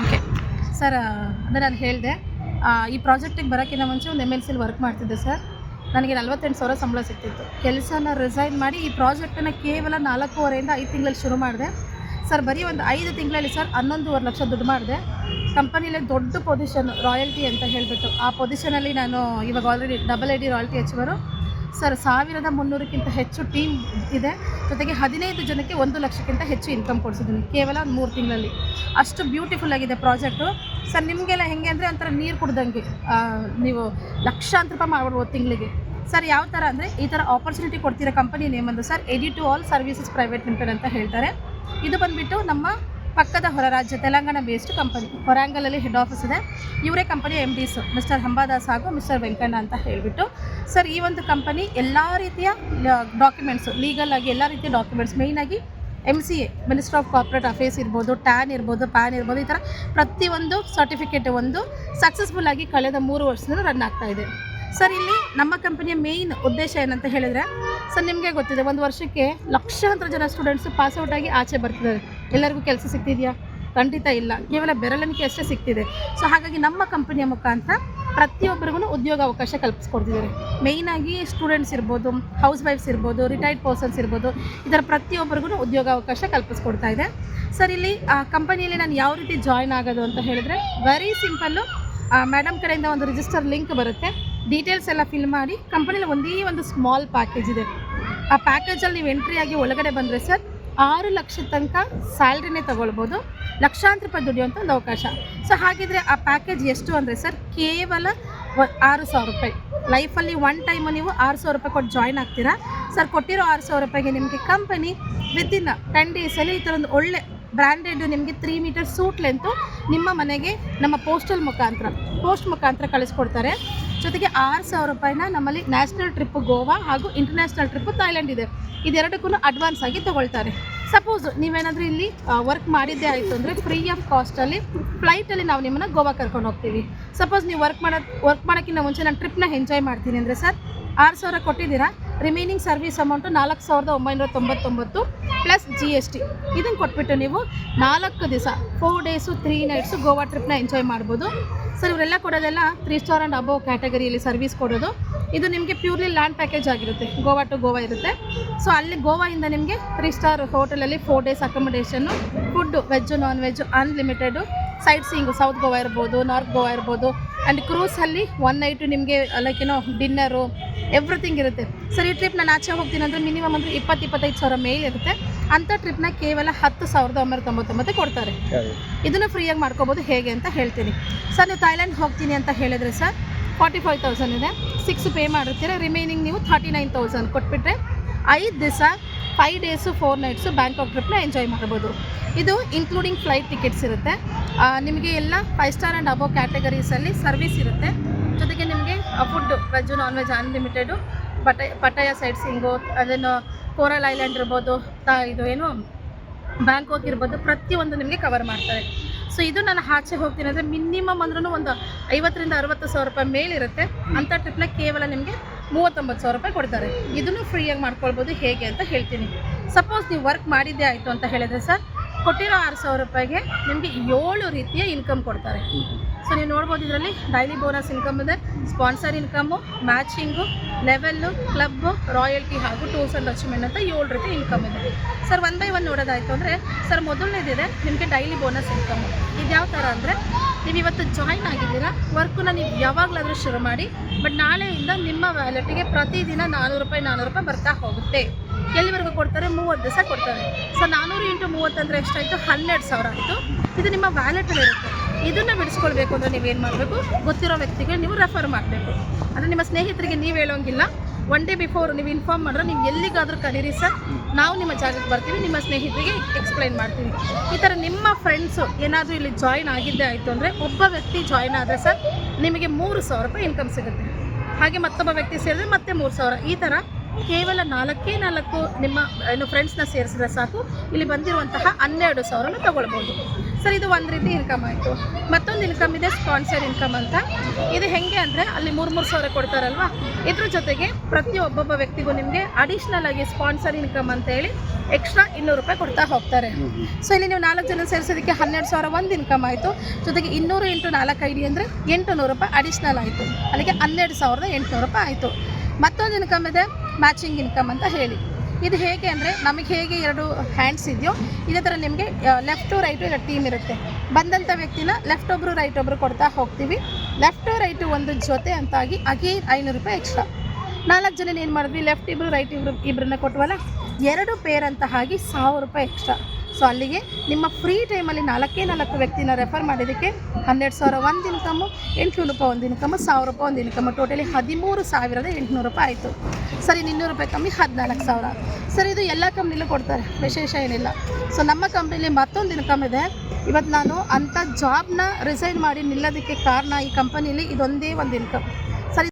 Okay sir, ಅದೇ ನಾನು ಹೇಳಿದೆ, ಈ ಪ್ರಾಜೆಕ್ಟಿಗೆ ಬರೋಕ್ಕಿಂತ ಮುಂಚೆ ಒಂದು MNCಲಿ ವರ್ಕ್ ಮಾಡ್ತಿದ್ದೆ ಸರ್. ನನಗೆ 48,000 ಸಂಬಳ ಸಿಗ್ತಿತ್ತು. ಕೆಲಸನ ರಿಸೈನ್ ಮಾಡಿ ಈ ಪ್ರಾಜೆಕ್ಟನ್ನು ಕೇವಲ 4.5 5 ತಿಂಗಳಲ್ಲಿ ಶುರು ಮಾಡಿದೆ ಸರ್. ಬರೀ ಒಂದು 5 ತಿಂಗಳಲ್ಲಿ ಸರ್ 11.5 ಲಕ್ಷ ದುಡ್ಡು ಮಾಡಿದೆ. ಕಂಪನಿಲೇ ದೊಡ್ಡ ಪೊಸಿಷನ್ ರಾಯಲ್ಟಿ ಅಂತ ಹೇಳಿಬಿಟ್ಟು, ಆ ಪೊಸಿಷನಲ್ಲಿ ನಾನು ಇವಾಗ already double AD royalty achiever sir. 1300ಕ್ಕಿಂತ ಹೆಚ್ಚು ಟೀಮ್ ಇದೆ. ಜೊತೆಗೆ 15 ಜನಕ್ಕೆ 1 ಲಕ್ಷಕ್ಕಿಂತ ಹೆಚ್ಚು ಇನ್ಕಮ್ ಕೊಡಿಸಿದ್ದೀನಿ ಕೇವಲ 3 ತಿಂಗಳಲ್ಲಿ. ಅಷ್ಟು ಬ್ಯೂಟಿಫುಲ್ ಆಗಿದೆ ಪ್ರಾಜೆಕ್ಟು ಸರ್. ನಿಮಗೆಲ್ಲ ಹೆಂಗೆ ಅಂದರೆ ಒಂಥರ ನೀರು ಕುಡ್ದಂಗೆ, ನೀವು ಲಕ್ಷಾಂತರ ರೂಪಾಯಿ ಮಾಡ್ಬಿಡ್ಬೋದು ತಿಂಗಳಿಗೆ ಸರ್. ಯಾವ ಥರ ಅಂದರೆ ಈ ಥರ ಆಪರ್ಚುನಿಟಿ ಕೊಡ್ತಿರೋ ಕಂಪನಿ ನೇಮ್ ಅಂದು sir AD to all services private limited ಅಂತ ಹೇಳ್ತಾರೆ. ಇದು ಬಂದುಬಿಟ್ಟು ನಮ್ಮ ಪಕ್ಕದ ಹೊರ ರಾಜ್ಯ ತೆಲಂಗಾಣ ಬೇಸ್ಡ್ ಕಂಪನಿ, ಹೊರಾಂಗಲಲ್ಲಿ ಹೆಡ್ ಆಫೀಸ್ ಇದೆ. ಇವರೇ ಕಂಪನಿಯ MDs ಮಿಸ್ಟರ್ ಹಂಬಾದಾಸ್ ಹಾಗೂ ಮಿಸ್ಟರ್ ವೆಂಕಣ್ಣ ಅಂತ ಹೇಳಿಬಿಟ್ಟು ಸರ್. ಈ ಒಂದು ಕಂಪನಿ ಎಲ್ಲ ರೀತಿಯ ಡಾಕ್ಯುಮೆಂಟ್ಸು, ಲೀಗಲ್ ಆಗಿ ಎಲ್ಲ ರೀತಿಯ ಡಾಕ್ಯುಮೆಂಟ್ಸ್, ಮೇಯ್ನಾಗಿ MCA ministry of corporate affairs ಇರ್ಬೋದು, TAN ಇರ್ಬೋದು, PAN ಇರ್ಬೋದು, ಈ ಥರ ಪ್ರತಿಯೊಂದು ಸರ್ಟಿಫಿಕೇಟ್ ಒಂದು ಸಕ್ಸಸ್ಫುಲ್ಲಾಗಿ ಕಳೆದ 3 ವರ್ಷದಿಂದ ರನ್ ಆಗ್ತಾ ಇದೆ ಸರ್. ಇಲ್ಲಿ ನಮ್ಮ ಕಂಪನಿಯ ಮೇಯ್ನ್ ಉದ್ದೇಶ ಏನಂತ ಹೇಳಿದರೆ ಸರ್, ನಿಮಗೆ ಗೊತ್ತಿದೆ, ಒಂದು ವರ್ಷಕ್ಕೆ ಲಕ್ಷಾಂತರ ಜನ ಸ್ಟೂಡೆಂಟ್ಸು ಪಾಸ್ಔಟಾಗಿ ಆಚೆ ಬರ್ತಿದ್ದಾರೆ. ಎಲ್ಲರಿಗೂ ಕೆಲಸ ಸಿಗ್ತಿದೆಯಾ? ಖಂಡಿತ ಇಲ್ಲ, ಕೇವಲ ಬೆರಳೆಣಿಕೆ ಅಷ್ಟೇ ಸಿಗ್ತಿದೆ. ಸೊ ಹಾಗಾಗಿ ನಮ್ಮ ಕಂಪನಿಯ ಮುಖಾಂತರ ಪ್ರತಿಯೊಬ್ಬರಿಗೂ ಉದ್ಯೋಗ ಅವಕಾಶ ಕಲ್ಪಿಸ್ಕೊಡ್ತಿದ್ದಾರೆ. ಮೇಯ್ನಾಗಿ ಸ್ಟೂಡೆಂಟ್ಸ್ ಇರ್ಬೋದು, ಹೌಸ್ ವೈಫ್ಸ್ ಇರ್ಬೋದು, ರಿಟೈರ್ಡ್ ಪರ್ಸನ್ಸ್ ಇರ್ಬೋದು, ಇದರ ಪ್ರತಿಯೊಬ್ಬರಿಗೂ ಉದ್ಯೋಗ ಅವಕಾಶ ಕಲ್ಪಿಸ್ಕೊಡ್ತಾ ಇದೆ ಸರ್. ಇಲ್ಲಿ ಕಂಪನಿಯಲ್ಲಿ ನಾನು ಯಾವ ರೀತಿ ಜಾಯ್ನ್ ಆಗೋದು ಅಂತ ಹೇಳಿದ್ರೆ ವೆರಿ ಸಿಂಪಲ್ಲು. ಮೇಡಮ್ ಕಡೆಯಿಂದ ಒಂದು ರಿಜಿಸ್ಟರ್ ಲಿಂಕ್ ಬರುತ್ತೆ, ಡೀಟೇಲ್ಸ್ ಎಲ್ಲ ಫಿಲ್ ಮಾಡಿ ಕಂಪನಿಲಿ ಒಂದೇ ಒಂದು ಸ್ಮಾಲ್ ಪ್ಯಾಕೇಜ್ ಇದೆ. ಆ ಪ್ಯಾಕೇಜಲ್ಲಿ ನೀವು ಎಂಟ್ರಿ ಆಗಿ ಒಳಗಡೆ ಬಂದರೆ ಸರ್ 6 ಲಕ್ಷದ ತನಕ ಸ್ಯಾಲ್ರಿನೇ ತೊಗೊಳ್ಬೋದು, ಲಕ್ಷಾಂತರ ರೂಪಾಯಿ ದುಡಿಯುವಂಥ ಒಂದು ಅವಕಾಶ. ಸೊ ಹಾಗಿದ್ರೆ ಆ ಪ್ಯಾಕೇಜ್ ಎಷ್ಟು ಅಂದರೆ ಸರ್ ಕೇವಲ 6,000 ರೂಪಾಯಿ. ಲೈಫಲ್ಲಿ ಒನ್ ಟೈಮು ನೀವು 6,000 ರೂಪಾಯಿ ಕೊಟ್ಟು ಜಾಯ್ನ್ ಆಗ್ತೀರಾ ಸರ್. ಕೊಟ್ಟಿರೋ 6,000 ರೂಪಾಯಿಗೆ ನಿಮಗೆ ಕಂಪನಿ ವಿತಿನ್ 10 ಡೇಸಲ್ಲಿ ಈ ಥರ ಒಂದು ಒಳ್ಳೆ ಬ್ರ್ಯಾಂಡೆಡ್ ನಿಮಗೆ 3 ಮೀಟರ್ ಸೂಟ್ ಲೆಂತು ನಿಮ್ಮ ಮನೆಗೆ ನಮ್ಮ ಪೋಸ್ಟ್ ಮುಖಾಂತರ ಕಳಿಸ್ಕೊಡ್ತಾರೆ. ಜೊತೆಗೆ 6,000 ರೂಪಾಯಿನ ನಮ್ಮಲ್ಲಿ ನ್ಯಾಷನಲ್ ಟ್ರಿಪ್ ಗೋವಾ ಹಾಗೂ ಇಂಟರ್ನ್ಯಾಷನಲ್ ಟ್ರಿಪ್ ಥೈಲ್ಯಾಂಡ್ ಇದೆ, ಇದೆರಡಕ್ಕೂ ಅಡ್ವಾನ್ಸ್ ಆಗಿ ತೊಗೊಳ್ತಾರೆ. ಸಪೋಸ್ ನೀವೇನಾದರೂ ಇಲ್ಲಿ ವರ್ಕ್ ಮಾಡಿದ್ದೇ ಆಯಿತು ಅಂದರೆ ಫ್ರೀ ಆಫ್ ಕಾಸ್ಟಲ್ಲಿ ಫ್ಲೈಟಲ್ಲಿ ನಾವು ನಿಮ್ಮನ್ನು ಗೋವಾ ಕರ್ಕೊಂಡು ಹೋಗ್ತೀವಿ. ಸಪೋಸ್ ನೀವು ವರ್ಕ್ ಮಾಡೋಕ್ಕಿಂತ ಮುಂಚೆ ನಾನು ಟ್ರಿಪ್ನ ಎಂಜಾಯ್ ಮಾಡ್ತೀನಿ ಅಂದರೆ ಸರ್ 6,000 ಕೊಟ್ಟಿದ್ದೀರಾ, remaining service amount 4,999 plus GST. ಇದನ್ನು ಕೊಟ್ಬಿಟ್ಟು ನೀವು 4 ದಿವಸ 4 ಡೇಸು 3 ನೈಟ್ಸು ಗೋವಾ ಟ್ರಿಪ್ನ ಎಂಜಾಯ್ ಮಾಡ್ಬೋದು ಸರ್. ಇವರೆಲ್ಲ ಕೊಡೋದೆಲ್ಲ 3 ಸ್ಟಾರ್ ಆ್ಯಂಡ್ ಅಬೋವ್ ಕ್ಯಾಟಗರಿಯಲ್ಲಿ ಸರ್ವಿಸ್ ಕೊಡೋದು. ಇದು ನಿಮಗೆ ಪ್ಯೂರ್ಲಿ ಲ್ಯಾಂಡ್ ಪ್ಯಾಕೇಜ್ ಆಗಿರುತ್ತೆ, ಗೋವಾ ಟು ಗೋವಾ ಇರುತ್ತೆ. ಸೊ ಅಲ್ಲಿ ಗೋವಾಯಿಂದ ನಿಮಗೆ 3 ಸ್ಟಾರ್ ಹೋಟೆಲಲ್ಲಿ 4 ಡೇಸ್ ಅಕೊಮಡೇಷನ್ನು, food veg non veg unlimited, sightseeing south Goa ಇರ್ಬೋದು, ನಾರ್ತ್ ಗೋವಾ ಇರ್ಬೋದು, ಆ್ಯಂಡ್ ಕ್ರೂಸಲ್ಲಿ 1 ನೈಟು ನಿಮಗೆ ಡಿನ್ನರು ಎವ್ರಿಥಿಂಗ್ ಇರುತ್ತೆ ಸರ್. ಈ ಟ್ರಿಪ್ ನಾನು ಆಚೆ ಹೋಗ್ತೀನಿ ಅಂದರೆ ಮಿನಿಮಮ್ ಅಂದರೆ 20-25 ಸಾವಿರ ಮೇಲ್ ಇರುತ್ತೆ. ಅಂಥ ಟ್ರಿಪ್ನ ಕೇವಲ 10,999 ಕೊಡ್ತಾರೆ. ಇದನ್ನು ಫ್ರೀಯಾಗಿ ಮಾಡ್ಕೋಬೋದು. ಹೇಗೆ ಅಂತ ಹೇಳ್ತೀನಿ ಸರ್. ನೀವು ಥೈಲ್ಯಾಂಡ್ ಹೋಗ್ತೀನಿ ಅಂತ ಹೇಳಿದರೆ ಸರ್ 45,000 ಇದೆ, 6 ಪೇ ಮಾಡಿರ್ತೀರ, ರಿಮೈನಿಂಗ್ ನೀವು 39,000 ಕೊಟ್ಬಿಟ್ರೆ 5 ದಿವಸ 5 ಡೇಸು 4 ನೈಟ್ಸು ಬ್ಯಾಂಕಾಕ್ ಟ್ರಿಪ್ನ ಎಂಜಾಯ್ ಮಾಡ್ಬೋದು. ಇದು ಇನ್ಕ್ಲೂಡಿಂಗ್ ಫ್ಲೈಟ್ ಟಿಕೆಟ್ಸ್ ಇರುತ್ತೆ. ನಿಮಗೆ ಎಲ್ಲ 5 ಸ್ಟಾರ್ ಆ್ಯಂಡ್ ಅಬೋವ್ ಕ್ಯಾಟಗರೀಸಲ್ಲಿ ಸರ್ವಿಸ್ ಇರುತ್ತೆ. ಜೊತೆಗೆ ನಿಮಗೆ food veg non veg unlimited, ಪಟಾಯ site seeing, ಅದನ್ನು ಕೋರಲ್ ಐಲ್ಯಾಂಡ್ ಇರ್ಬೋದು, ಇದು ಏನು ಬ್ಯಾಂಕಾಕ್ ಇರ್ಬೋದು, ಪ್ರತಿಯೊಂದು ನಿಮಗೆ ಕವರ್ ಮಾಡ್ತಾರೆ. ಸೊ ಇದು ನಾನು ಆಚೆ ಹೋಗ್ತೀನಿ ಅಂದರೆ ಮಿನಿಮಮ್ ಅಂದ್ರೂ ಒಂದು 50,000-60,000 ರೂಪಾಯಿ ಮೇಲಿರುತ್ತೆ. ಅಂಥ ಟ್ರಿಪ್ನ ಕೇವಲ ನಿಮಗೆ 39,000 ರೂಪಾಯಿ ಕೊಡ್ತಾರೆ. ಇದನ್ನು ಫ್ರೀಯಾಗಿ ಮಾಡ್ಕೊಳ್ಬೋದು. ಹೇಗೆ ಅಂತ ಹೇಳ್ತೀನಿ. ಸಪೋಸ್ ನೀವು ವರ್ಕ್ ಮಾಡಿದ್ದೇ ಆಯಿತು ಅಂತ ಹೇಳಿದರೆ ಸರ್, ಕೊಟ್ಟಿರೋ 6,000 ರೂಪಾಯಿಗೆ ನಿಮಗೆ 7 ರೀತಿಯ ಇನ್ಕಮ್ ಕೊಡ್ತಾರೆ. ಸೊ ನೀವು ನೋಡ್ಬೋದು, ಇದರಲ್ಲಿ ಡೈಲಿ ಬೋನಸ್ ಇನ್ಕಮ್ ಇದೆ, sponsor income, matching, level, club, royalty ಹಾಗೂ ಟೂರ್ಸ್ ಆ್ಯಂಡ್ ಅಚೀವ್ಮೆಂಟ್ ಅಂತ 7 ರೀತಿ ಇನ್ಕಮ್ ಇದೆ ಸರ್. 1 ಬೈ 1 ನೋಡೋದಾಯಿತು ಅಂದರೆ ಸರ್, ಮೊದಲನೇದಿದೆ ನಿಮಗೆ ಡೈಲಿ ಬೋನಸ್ ಇನ್ಕಮ್. ಇದು ಯಾವ ಥರ ಅಂದರೆ, ನೀವು ಇವತ್ತು ಜಾಯ್ನ್ ಆಗಿದ್ದೀರಾ, ವರ್ಕನ್ನ ನೀವು ಯಾವಾಗಲಾದರೂ ಶುರು ಮಾಡಿ, ಬಟ್ ನಾಳೆಯಿಂದ ನಿಮ್ಮ ವ್ಯಾಲೆಟಿಗೆ ಪ್ರತಿದಿನ 400 ರೂಪಾಯಿ ಬರ್ತಾ ಹೋಗುತ್ತೆ. ಎಲ್ಲಿವರೆಗೂ ಕೊಡ್ತಾರೆ? 30 ದಿವಸ ಕೊಡ್ತಾರೆ. ಸೊ 400 × 30 ಅಂದರೆ ಎಷ್ಟಾಯಿತು? 12,000 ಆಯಿತು. ಇದು ನಿಮ್ಮ ವ್ಯಾಲೆಟಲ್ಲಿ ಇರುತ್ತೆ. ಇದನ್ನು ಬಿಡಿಸ್ಕೊಳ್ಬೇಕು ಅಂದರೆ ನೀವೇನು ಮಾಡಬೇಕು? ಗೊತ್ತಿರೋ ವ್ಯಕ್ತಿಗೆ ನೀವು ರೆಫರ್ ಮಾಡಬೇಕು. ಅಂದರೆ ನಿಮ್ಮ ಸ್ನೇಹಿತರಿಗೆ ನೀವು ಹೇಳೋಂಗಿಲ್ಲ, 1 ಡೇ ಬಿಫೋರ್ ನೀವು ಇನ್ಫಾರ್ಮ್ ಮಾಡಿದ್ರೆ, ನೀವು ಎಲ್ಲಿಗಾದರೂ ಕರೀರಿ ಸರ್, ನಾವು ನಿಮ್ಮ ಜಾಗಕ್ಕೆ ಬರ್ತೀವಿ, ನಿಮ್ಮ ಸ್ನೇಹಿತರಿಗೆ ಎಕ್ಸ್ಪ್ಲೈನ್ ಮಾಡ್ತೀವಿ. ಈ ಥರ ನಿಮ್ಮ ಫ್ರೆಂಡ್ಸು ಏನಾದರೂ ಇಲ್ಲಿ ಜಾಯ್ನ್ ಆಗಿದ್ದೇ ಆಯಿತು ಅಂದರೆ, ಒಬ್ಬ ವ್ಯಕ್ತಿ ಜಾಯ್ನ್ ಆದರೆ ಸರ್ ನಿಮಗೆ 3,000 ರೂಪಾಯಿ ಇನ್ಕಮ್ ಸಿಗುತ್ತೆ. ಹಾಗೆ ಮತ್ತೊಬ್ಬ ವ್ಯಕ್ತಿ ಸೇರಿದ್ರೆ ಮತ್ತೆ 3,000. ಈ ಥರ ಕೇವಲ 4 ನಿಮ್ಮ ಫ್ರೆಂಡ್ಸ್ನ ಸೇರಿಸಿದ್ರೆ ಸಾಕು, ಇಲ್ಲಿ ಬಂದಿರುವಂತಹ 12,000 ತಗೊಳ್ಬೋದು ಸರ್. ಇದು ಒಂದು ರೀತಿ ಇನ್ಕಮ್ ಆಯಿತು. ಮತ್ತೊಂದು ಇನ್ಕಮ್ ಇದೆ ಸ್ಪಾನ್ಸರ್ ಇನ್ಕಮ್ ಅಂತ. ಇದು ಹೆಂಗೆ ಅಂದರೆ ಅಲ್ಲಿ 3,000 ಕೊಡ್ತಾರಲ್ವಾ, ಇದ್ರ ಜೊತೆಗೆ ಪ್ರತಿಯೊಬ್ಬೊಬ್ಬ ವ್ಯಕ್ತಿಗೂ ನಿಮಗೆ ಅಡಿಷ್ನಲ್ ಆಗಿ ಸ್ಪಾನ್ಸರ್ ಇನ್ಕಮ್ ಅಂತ ಹೇಳಿ ಎಕ್ಸ್ಟ್ರಾ 200 ರೂಪಾಯಿ ಕೊಡ್ತಾ ಹೋಗ್ತಾರೆ. ಸೊ ಇಲ್ಲಿ ನೀವು 4 ಜನ ಸೇರಿಸೋದಕ್ಕೆ 12,000 ಒಂದು ಇನ್ಕಮ್ ಆಯಿತು, ಜೊತೆಗೆ 200 × 4 ಐಡಿ ಅಂದರೆ 800 ರೂಪಾಯಿ ಅಡಿಷ್ನಲ್ ಆಯಿತು. ಅಲ್ಲಿಗೆ 12,800 ರೂಪಾಯಿ ಆಯಿತು. ಮತ್ತೊಂದು ಇನ್ಕಮ್ ಇದೆ ಮ್ಯಾಚಿಂಗ್ ಇನ್ಕಮ್ ಅಂತ ಹೇಳಿ. ಇದು ಹೇಗೆ ಅಂದರೆ ನಮಗೆ ಹೇಗೆ 2 ಹ್ಯಾಂಡ್ಸ್ ಇದೆಯೋ ಇದೇ ಥರ ನಿಮಗೆ ಲೆಫ್ಟು ರೈಟು ಈಗ ಟೀಮ್ ಇರುತ್ತೆ. ಬಂದಂಥ ವ್ಯಕ್ತಿನ ಲೆಫ್ಟ್ ಒಬ್ಬರು ರೈಟ್ ಒಬ್ಬರು ಕೊಡ್ತಾ ಹೋಗ್ತೀವಿ. ಲೆಫ್ಟು ರೈಟು ಒಂದು ಜೊತೆ ಅಂತಾಗಿ ಅಗೇನ್ 500 ರೂಪಾಯಿ ಎಕ್ಸ್ಟ್ರಾ. 4 ಜನ ಏನು ಮಾಡಿದ್ವಿ, ಲೆಫ್ಟ್ ಇಬ್ಬರು ರೈಟ್ ಇಬ್ಬರನ್ನ ಕೊಟ್ಟವಲ್ಲ, 2 ಪೇರ್ ಅಂತ ಆಗಿ 1,000 ರೂಪಾಯಿ ಎಕ್ಸ್ಟ್ರಾ. ಸೊ ಅಲ್ಲಿಗೆ ನಿಮ್ಮ ಫ್ರೀ ಟೈಮಲ್ಲಿ 4 ವ್ಯಕ್ತಿನ ರೆಫರ್ ಮಾಡಿದ್ದಕ್ಕೆ 12,000 ಒಂದು ಇನ್ಕಮು, 800 ರೂಪಾಯಿ ಒಂದು ಇನ್ಕಮು, 1,000 ರೂಪಾಯಿ ಒಂದು ಇನ್ಕಮು, ಟೋಟಲಿ 13,800 ರೂಪಾಯಿ ಆಯಿತು. ಸರಿ, 200 ರೂಪಾಯಿ ಕಮ್ಮಿ 14,000. ಸರ್ ಇದು ಎಲ್ಲ ಕಂಪ್ನಿಲೂ ಕೊಡ್ತಾರೆ, ವಿಶೇಷ ಏನಿಲ್ಲ. ಸೊ ನಮ್ಮ ಕಂಪ್ನಿಲಿ ಮತ್ತೊಂದು ಇನ್ಕಮ್ ಇದೆ. ಇವತ್ತು ನಾನು ಅಂಥ ಜಾಬ್ನ ರಿಸೈನ್ ಮಾಡಿ ನಿಲ್ಲೋದಕ್ಕೆ ಕಾರಣ ಈ ಕಂಪನಿಲಿ ಇದೊಂದೇ ಒಂದು ಇನ್ಕಮ್.